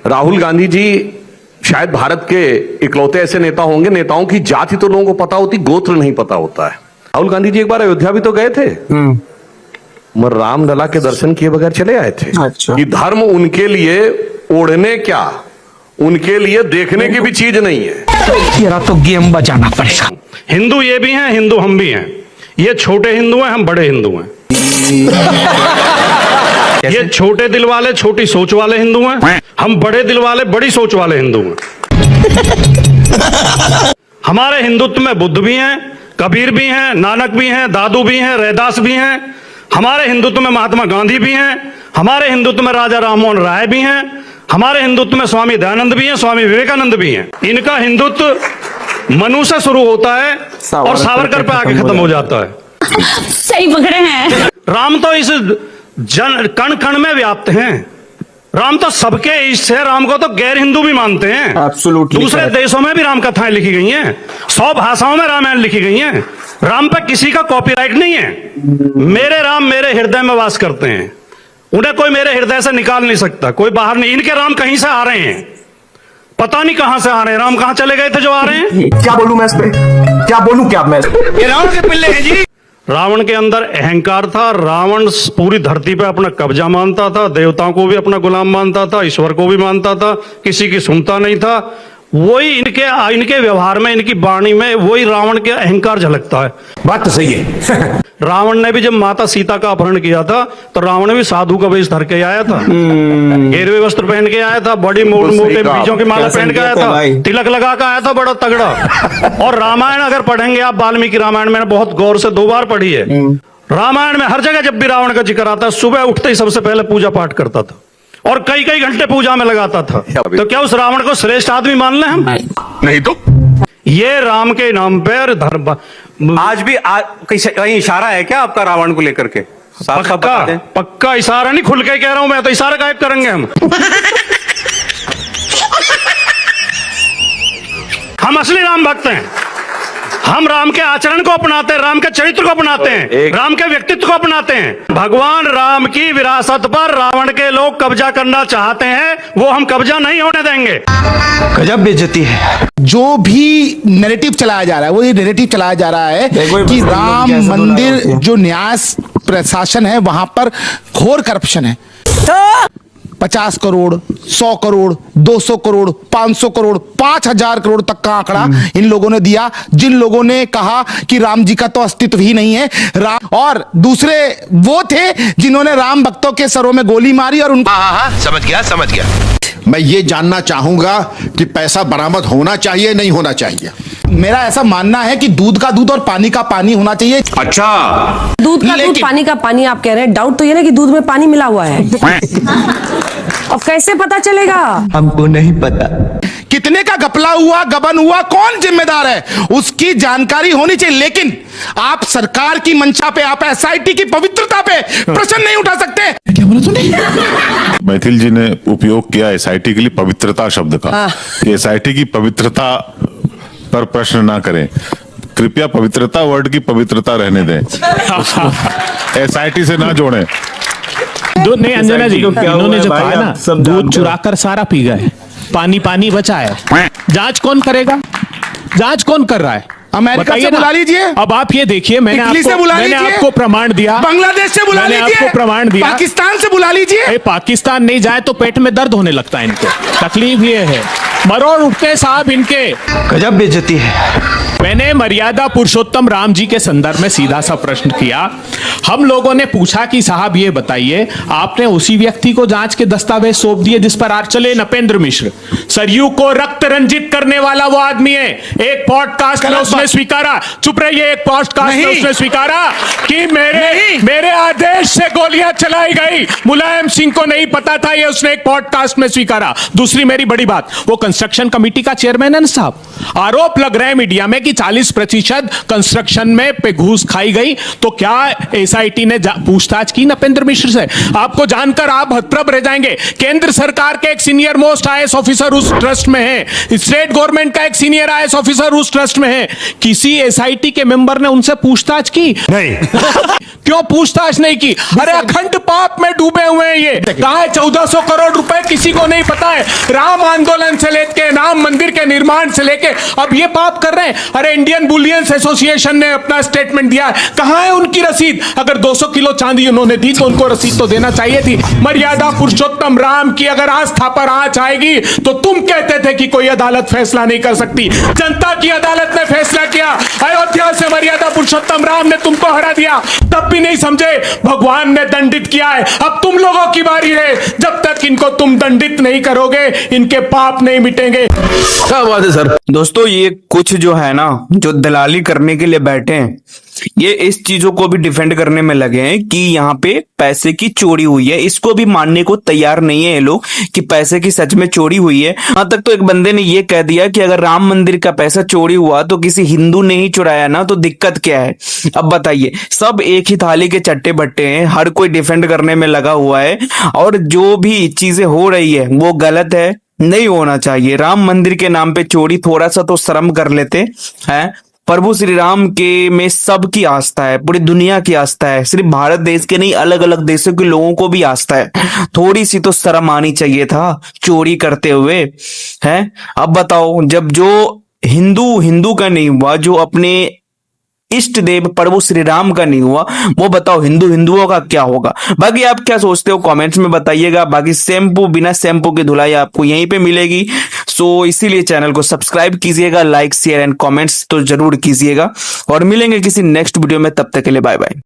राहुल गांधी जी शायद भारत के इकलौते ऐसे नेता होंगे, नेताओं की जाति तो लोगों को पता होती, गोत्र नहीं पता होता है। राहुल गांधी जी एक बार अयोध्या भी तो गए थे, मगर रामलला के दर्शन किए बगैर चले आए थे। अच्छा। कि धर्म उनके लिए ओढ़ने क्या, उनके लिए देखने की भी चीज नहीं है। तेरा तो गेम बजाना पड़ेगा। हिंदू ये भी हैं, हिंदू हम भी हैं। ये छोटे हिंदू हैं, हम बड़े हिंदू हैं। ये छोटे दिल वाले छोटी सोच वाले हिंदू हैं, हम बड़े दिल वाले बड़ी सोच वाले हिंदू हैं। हमारे हिंदुत्व में बुद्ध भी हैं, कबीर भी हैं, नानक भी हैं, दादू भी हैं, रैदास भी हैं। हमारे हिंदुत्व में महात्मा गांधी भी हैं, हमारे हिंदुत्व में राजा राममोहन राय भी हैं, हमारे हिंदुत्व में स्वामी दयानंद भी हैं, स्वामी विवेकानंद भी हैं। इनका हिंदुत्व मनु से शुरू होता है और सावरकर पे आके खत्म हो जाता है। सही पकड़े हैं। राम तो इस जन कण कण में व्याप्त हैं। राम तो सबके इष्ट है। राम को तो गैर हिंदू भी मानते हैं। Absolutely दूसरे correct। देशों में भी राम कथाएं लिखी गई हैं, 100 भाषाओं में रामायण लिखी गई हैं। राम पे किसी का कॉपीराइट नहीं है। मेरे राम मेरे हृदय में वास करते हैं, उन्हें कोई मेरे हृदय से निकाल नहीं सकता, कोई बाहर नहीं। इनके राम कहीं से आ रहे हैं, पता नहीं कहां से आ रहे हैं। राम कहां चले गए थे जो आ रहे हैं? क्या बोलूं मैं इस पे, क्या बोलूं क्या मैं? ये रावण के पिल्ले हैं जी। रावण के अंदर अहंकार था। रावण पूरी धरती पे अपना कब्जा मानता था, देवताओं को भी अपना गुलाम मानता था, ईश्वर को भी मानता था, किसी की सुनता नहीं था। वही इनके व्यवहार में, इनकी वाणी में वही रावण के अहंकार झलकता है। बात तो सही है। रावण ने भी जब माता सीता का अपहरण किया था तो रावण भी साधु का वेश धर के आया था, गेरुए वस्त्र पहन के आया था, बड़ी मोटे बीजों की माला पहन के आया था, तिलक लगा के आया था, बड़ा तगड़ा। और रामायण अगर पढ़ेंगे आप, वाल्मीकि रामायण मैंने बहुत गौर से 2 बार पढ़ी है। रामायण में हर जगह जब भी रावण का जिक्र आता है, सुबह उठते ही सबसे पहले पूजा पाठ करता था और कई कई घंटे पूजा में लगाता था। तो क्या उस रावण को श्रेष्ठ आदमी मान लें हम? नहीं तो ये राम के नाम पर धर्म आज भी कहीं इशारा है क्या आपका रावण को लेकर के? पक्का इशारा नहीं, खुल के कह रहा हूं मैं, तो इशारा गायब करेंगे हम असली राम भक्त हैं। हम राम के आचरण को अपनाते हैं, राम के चरित्र को अपनाते हैं, राम के व्यक्तित्व को अपनाते हैं। भगवान राम की विरासत पर रावण के लोग कब्जा करना चाहते हैं, वो हम कब्जा नहीं होने देंगे। गजब बेइज्जती है। जो भी नैरेटिव चलाया जा रहा है, वो ये नैरेटिव चलाया जा रहा है कि राम मंदिर जो न्याय प्रशासन है वहां पर घोर करप्शन है। 50 करोड़, 100 करोड़, 200 करोड़, 500 करोड़, 5000 करोड़ तक का आंकड़ा इन लोगों ने दिया, जिन लोगों ने कहा कि राम जी का तो अस्तित्व ही नहीं है। और दूसरे वो थे जिन्होंने राम भक्तों के सरों में गोली मारी और उनको समझ गया। मैं ये जानना चाहूंगा कि पैसा बरामद होना चाहिए नहीं होना चाहिए। मेरा ऐसा मानना है कि दूध का दूध और पानी का पानी होना चाहिए। अच्छा, दूध का दूध पानी का पानी आप कह रहे हैं, डाउट तो ये ना कि दूध में पानी मिला हुआ है। अब कैसे पता चलेगा? हमको नहीं पता कितने का घपला हुआ, गबन हुआ, कौन जिम्मेदार है, उसकी जानकारी होनी चाहिए। लेकिन आप सरकार की मंशा पे, आप एसआईटी की पवित्रता पे प्रश्न नहीं उठा सकते। क्या बोला तूने? मैथिल जी ने उपयोग किया एसआईटी के लिए पवित्रता शब्द का, कि एसआईटी की पवित्रता पर प्रश्न ना करें। कृपया पवित्रता वर्ड की पवित्रता रहने दें, एसआईटी से ना जोड़ें। दूध नहीं, अंजना जी इन्होंने जो कहा ना, दूध चुराकर सारा पी गए, पानी बचा है। जांच कौन करेगा? जांच कौन कर रहा है? अमेरिका से बुला लीजिए। अब आप ये देखिए, मैंने आपको प्रमाण दिया, बांग्लादेश से बुला लीजिए, आपको प्रमाण दिया, पाकिस्तान से बुला लीजिए। पाकिस्तान नहीं जाए तो पेट में दर्द होने लगता है इनको। तकलीफ ये है, मरोड़ उठते साहब इनके। गजब बेइज्जती है। मैंने मर्यादा पुरुषोत्तम राम जी के संदर्भ में सीधा सा प्रश्न किया। हम लोगों ने पूछा कि साहब ये बताइए, आपने उसी व्यक्ति को जांच के दस्तावेज सौंप दिए जिस पर आज चले नपेंद्र मिश्र, सरयू को रक्त रंजित करने वाला वो आदमी है। एक पॉडकास्ट में उसने स्वीकारा, चुप रहिए, एक पॉडकास्ट में उसने स्वीकारा कि मेरे आदेश से गोलियां चलाई गई। मुलायम सिंह को नहीं पता था, ये उसने एक पॉडकास्ट में स्वीकारा। दूसरी मेरी बड़ी बात, वो कंस्ट्रक्शन कमेटी का चेयरमैन है ना साहब, आरोप लग रहे हैं मीडिया में कि कि 40% कंस्ट्रक्शन में पे घूस खाई गई, तो क्या एसआईटी ने पूछताछ की नपेंद्र मिश्र से? आपको जानकर आप हतप्रभ रह जाएंगे। केंद्र सरकार के एक सीनियर मोस्ट आईएएस ऑफिसर उस ट्रस्ट में है, स्टेट गवर्नमेंट का एक सीनियर आईएएस ऑफिसर उस ट्रस्ट में है। किसी एसआईटी के मेंबर ने उनसे पूछताछ की? नहीं। क्यों पूछताछ नहीं की? अरे अखंड पाप में डूबे हुए हैं ये। कहां है 1400 करोड़ रुपए? किसी को नहीं पता है। राम आंदोलन से लेके, राम मंदिर के निर्माण से लेके अब ये पाप कर रहे हैं। अरे इंडियन बुलियंस एसोसिएशन ने अपना स्टेटमेंट दिया, कहां है उनकी रसीद? अगर 200 किलो चांदी उन्होंने दी तो उनको रसीद तो देना चाहिए थी। मर्यादा पुरुषोत्तम राम की अगर आस्था पर आंच आएगी तो तुम कहते थे कि कोई अदालत फैसला नहीं कर सकती। जनता की अदालत ने फैसला किया, अयोध्या से मर्यादा पुरुषोत्तम राम ने तुमको हरा दिया, तब भी नहीं समझे। भगवान ने दंडित किया है, अब तुम लोगों की बारी है। जब तक इनको तुम दंडित नहीं करोगे इनके पाप नहीं मिटेंगे। क्या बात है सर। दोस्तों, ये कुछ जो है ना, जो दलाली करने के लिए बैठे हैं, ये इस चीजों को भी डिफेंड करने में लगे हैं कि यहाँ पे पैसे की चोरी हुई है। इसको भी मानने को तैयार नहीं है ये लोग कि पैसे की सच में चोरी हुई है। यहां तक तो एक बंदे ने ये कह दिया कि अगर राम मंदिर का पैसा चोरी हुआ तो किसी हिंदू ने ही चुराया ना, तो दिक्कत क्या है? अब बताइए, सब एक ही थाली के चट्टे बट्टे हैं, हर कोई डिफेंड करने में लगा हुआ है और जो भी चीजें हो रही है वो गलत है, नहीं होना चाहिए। राम मंदिर के नाम पे चोरी, थोड़ा सा तो शर्म कर लेते हैं। प्रभु श्री राम के में सबकी आस्था है, पूरी दुनिया की आस्था है, सिर्फ भारत देश के नहीं, अलग अलग देशों के लोगों को भी आस्था है। थोड़ी सी तो शर्म आनी चाहिए था चोरी करते हुए, हैं? अब बताओ, जब जो हिंदू का नहीं हुआ, जो अपने इष्ट देव प्रभु श्री राम का नहीं हुआ, वो बताओ हिंदुओं का क्या होगा? बाकी आप क्या सोचते हो कमेंट्स में बताइएगा। बाकी शैम्पू, बिना शैम्पू की धुलाई आपको यहीं पे मिलेगी। सो इसीलिए चैनल को सब्सक्राइब कीजिएगा, लाइक शेयर एंड कमेंट्स तो जरूर कीजिएगा और मिलेंगे किसी नेक्स्ट वीडियो में। तब तक के लिए बाय बाय।